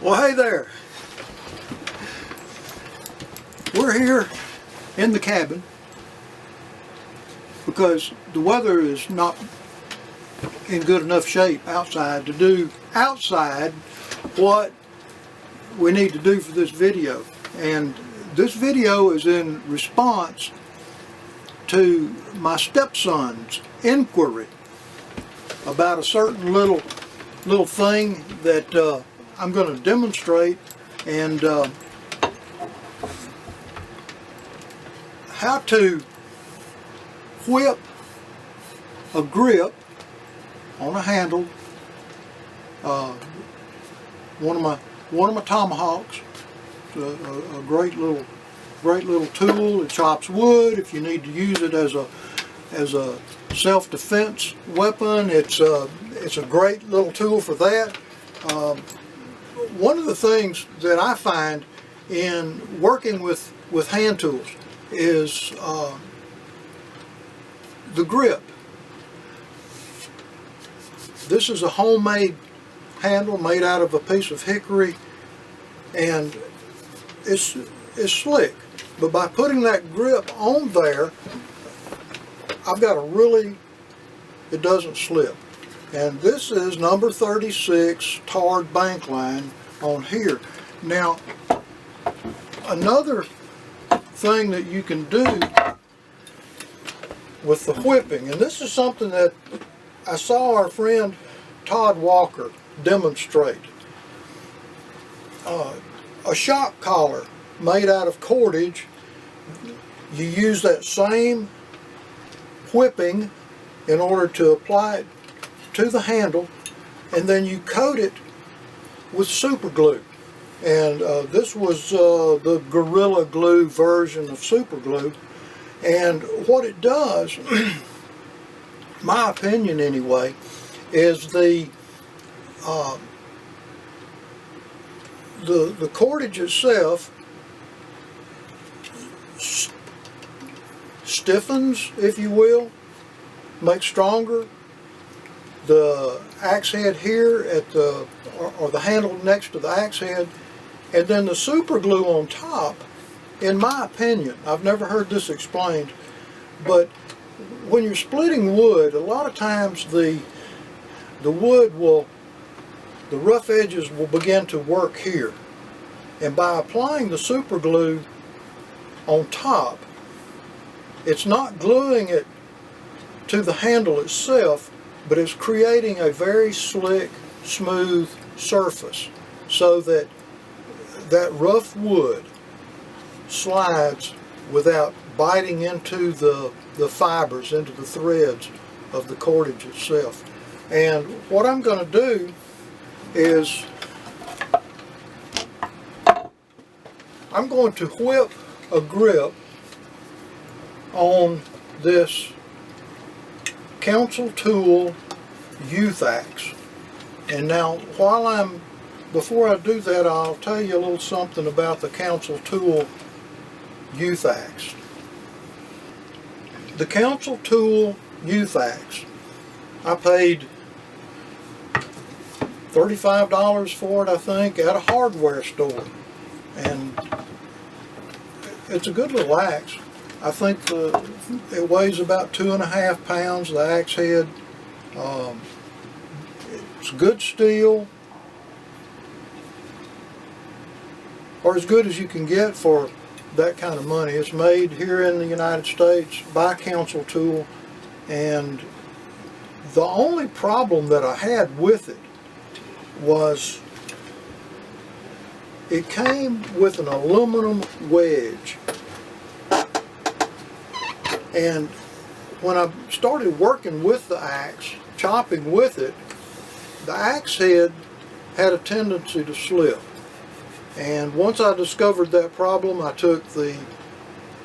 Well, hey there. We're here in the cabin because the weather is not in good enough shape outside to do outside what we need to do for this video. And this video is in response to my stepson's inquiry about a certain little thing that I'm going to demonstrate, and how to whip a grip on a handle. One of my tomahawks. It's a great little tool. It chops wood. If you need to use it as a self-defense weapon, it's a great little tool for that. One of the things that I find in working with hand tools is the grip. This is a homemade handle made out of a piece of hickory, and it's slick. But by putting that grip on there, I've got it doesn't slip. And this is number 36 tarred bank line on here. Now, another thing that you can do with the whipping, and this is something that I saw our friend Todd Walker demonstrate. A shock collar made out of cordage. You use that same whipping in order to apply it to the handle, and then you coat it with super glue. And this was the Gorilla Glue version of super glue. And what it does, my opinion anyway, is the cordage itself stiffens, if you will, makes stronger. The axe head here at the handle next to the axe head, and then the super glue on top, in my opinion, I've never heard this explained, but when you're splitting wood, a lot of times the rough edges will begin to work here. And by applying the super glue on top, it's not gluing it to the handle itself, but it's creating a very slick, smooth surface so that that rough wood slides without biting into the fibers, into the threads of the cordage itself. And what I'm going to do is I'm going to whip a grip on this Council Tool youth axe. And now, before I do that, I'll tell you a little something about the Council Tool youth axe. The Council Tool youth axe, I paid $35 for it, I think, at a hardware store. And it's a good little axe. I think it weighs about 2.5 pounds, the axe head. It's good steel, or as good as you can get for that kind of money. It's made here in the United States by Council Tool, and the only problem that I had with it was it came with an aluminum wedge. And when I started working with the axe, chopping with it, the axe head had a tendency to slip. And once I discovered that problem, I took the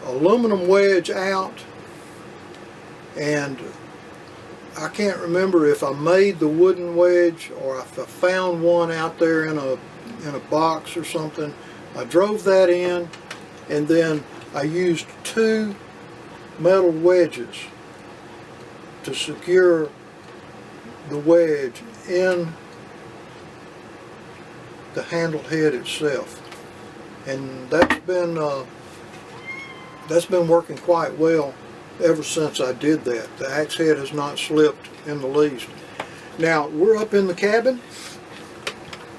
aluminum wedge out, and I can't remember if I made the wooden wedge or if I found one out there in a box or something. I drove that in, and then I used 2 metal wedges to secure the wedge in the handle head itself. And that's been working quite well ever since I did that. The axe head has not slipped in the least. Now we're up in the cabin,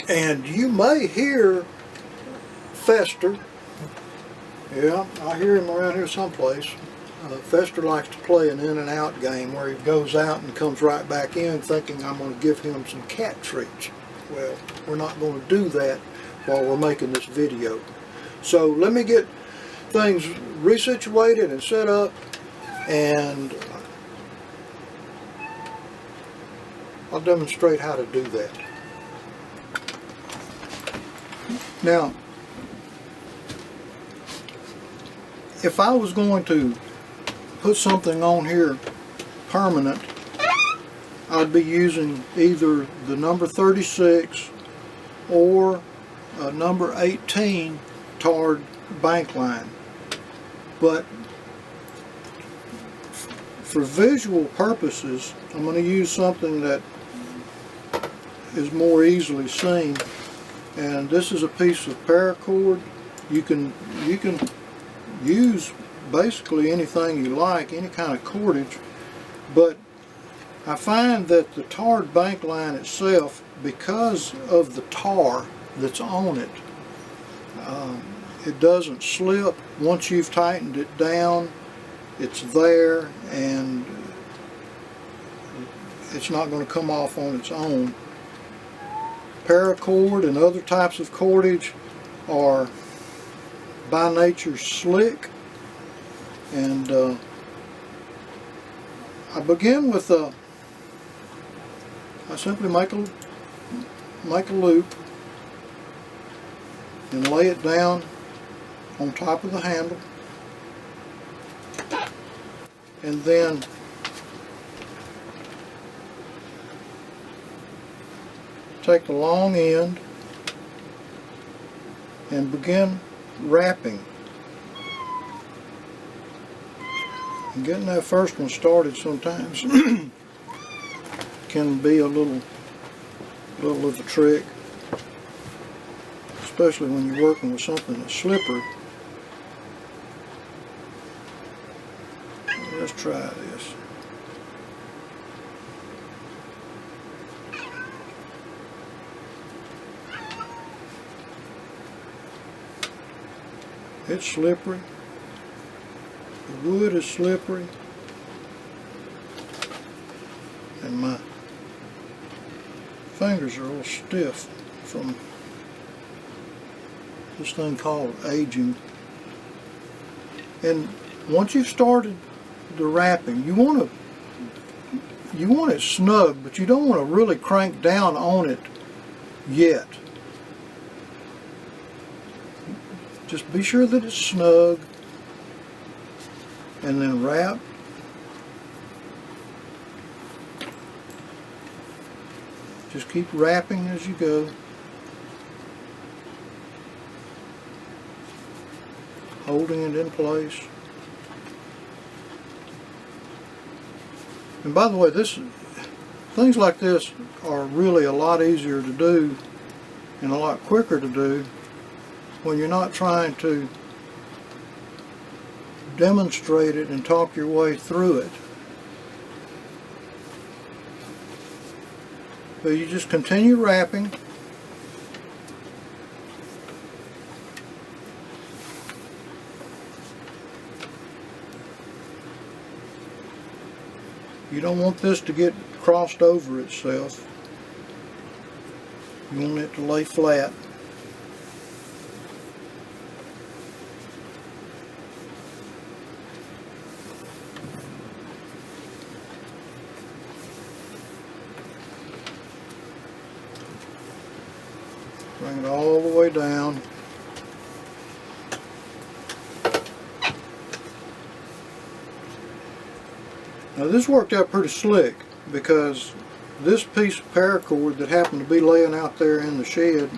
and you may hear Fester. Yeah, I hear him around here someplace. Fester likes to play an in and out game where he goes out and comes right back in thinking I'm going to give him some cat treats. Well, we're not going to do that while we're making this video. So let me get things resituated and set up, and I'll demonstrate how to do that. Now, if I was going to put something on here permanent, I'd be using either the number 36 or number 18 tarred bank line. But for visual purposes, I'm going to use something that is more easily seen, and this is a piece of paracord. You can use basically anything you like, any kind of cordage, but I find that the tarred bank line itself, because of the tar that's on it, it doesn't slip. Once you've tightened it down, it's there, and it's not going to come off on its own. Paracord and other types of cordage are by nature slick, and I begin with I simply make a loop and lay it down on top of the handle, and then take the long end and begin wrapping. And getting that first one started sometimes can be a little of a trick, especially when you're working with something that's slippery. Let's try this. It's slippery. The wood is slippery, and my fingers are a little stiff from this thing called aging. And once you've started the wrapping, you want it snug, but you don't want to really crank down on it yet. Just be sure that it's snug, and then wrap. Just keep wrapping as you go, holding it in place. And by the way, things like this are really a lot easier to do and a lot quicker to do when you're not trying to demonstrate it and talk your way through it. But you just continue wrapping. You don't want this to get crossed over itself. You want it to lay flat. Bring it all the way down. Now this worked out pretty slick, because this piece of paracord that happened to be laying out there in the shed,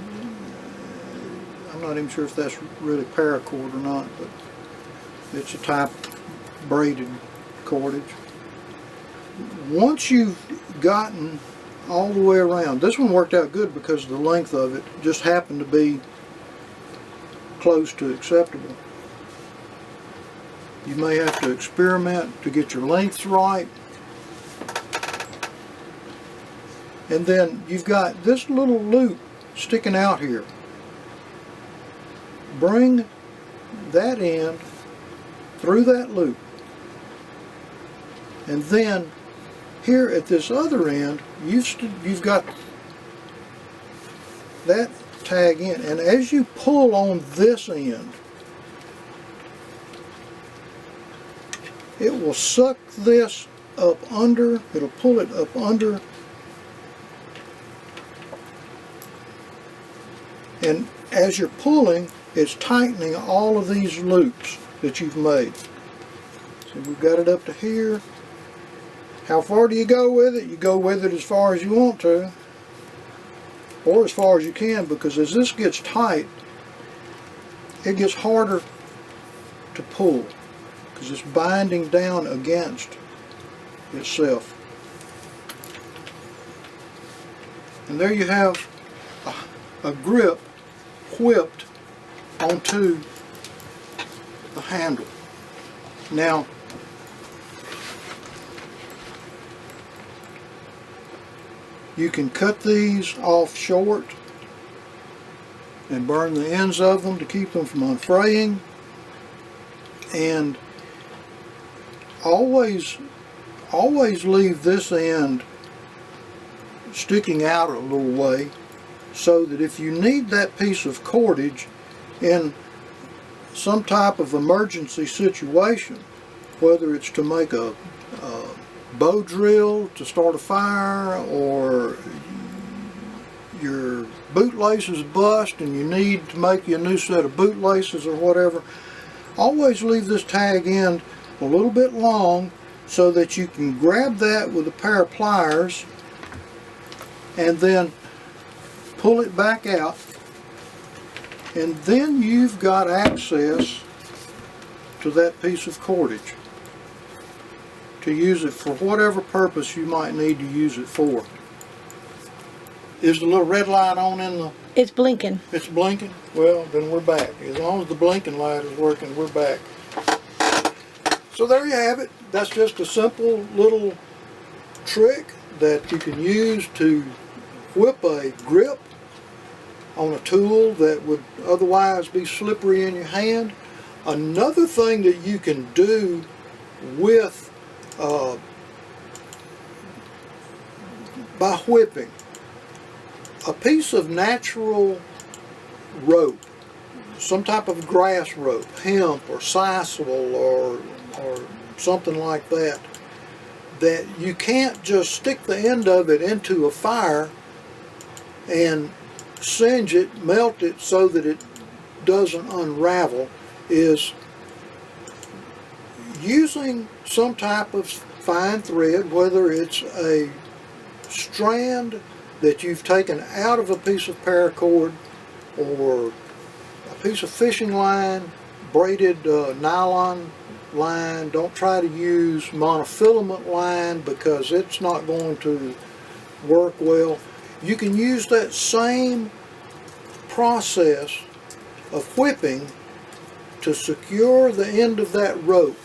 I'm not even sure if that's really paracord or not, but it's a type of braided cordage. Once you've gotten all the way around. This one worked out good because the length of it just happened to be close to acceptable. You may have to experiment to get your lengths right. And then you've got this little loop sticking out here. Bring that end through that loop. And then here at this other end, you've got that tag in. And as you pull on this end, it will suck this up under, it'll pull it up under, and as you're pulling, it's tightening all of these loops that you've made. So we've got it up to here. How far do you go with it? You go with it as far as you want to, or as far as you can, because as this gets tight, it gets harder to pull, because it's binding down against itself. And there you have a grip whipped onto the handle. Now, you can cut these off short and burn the ends of them to keep them from unfraying. And always leave this end sticking out a little way, so that if you need that piece of cordage in some type of emergency situation, whether it's to make a bow drill to start a fire, or your bootlaces bust and you need to make you a new set of bootlaces or whatever, always leave this tag end a little bit long so that you can grab that with a pair of pliers and then pull it back out, and then you've got access to that piece of cordage to use it for whatever purpose you might need to use it for. Is the little red light on in the... It's blinking. It's blinking? Well, then we're back. As long as the blinking light is working, we're back. So there you have it. That's just a simple little trick that you can use to whip a grip on a tool that would otherwise be slippery in your hand. Another thing that you can do with by whipping, a piece of natural rope, some type of grass rope, hemp or sisal or something like that, that you can't just stick the end of it into a fire and singe it, melt it so that it doesn't unravel, is using some type of fine thread, whether it's a strand that you've taken out of a piece of paracord, or a piece of fishing line, braided nylon line. Don't try to use monofilament line because it's not going to work well. You can use that same process of whipping to secure the end of that rope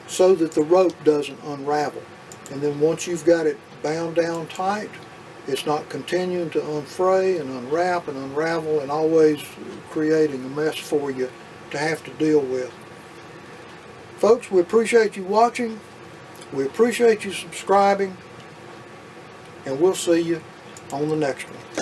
so that the rope doesn't unravel. And then once you've got it bound down tight, it's not continuing to unfray and unwrap and unravel and always creating a mess for you to have to deal with. Folks, we appreciate you watching. We appreciate you subscribing. And we'll see you on the next one.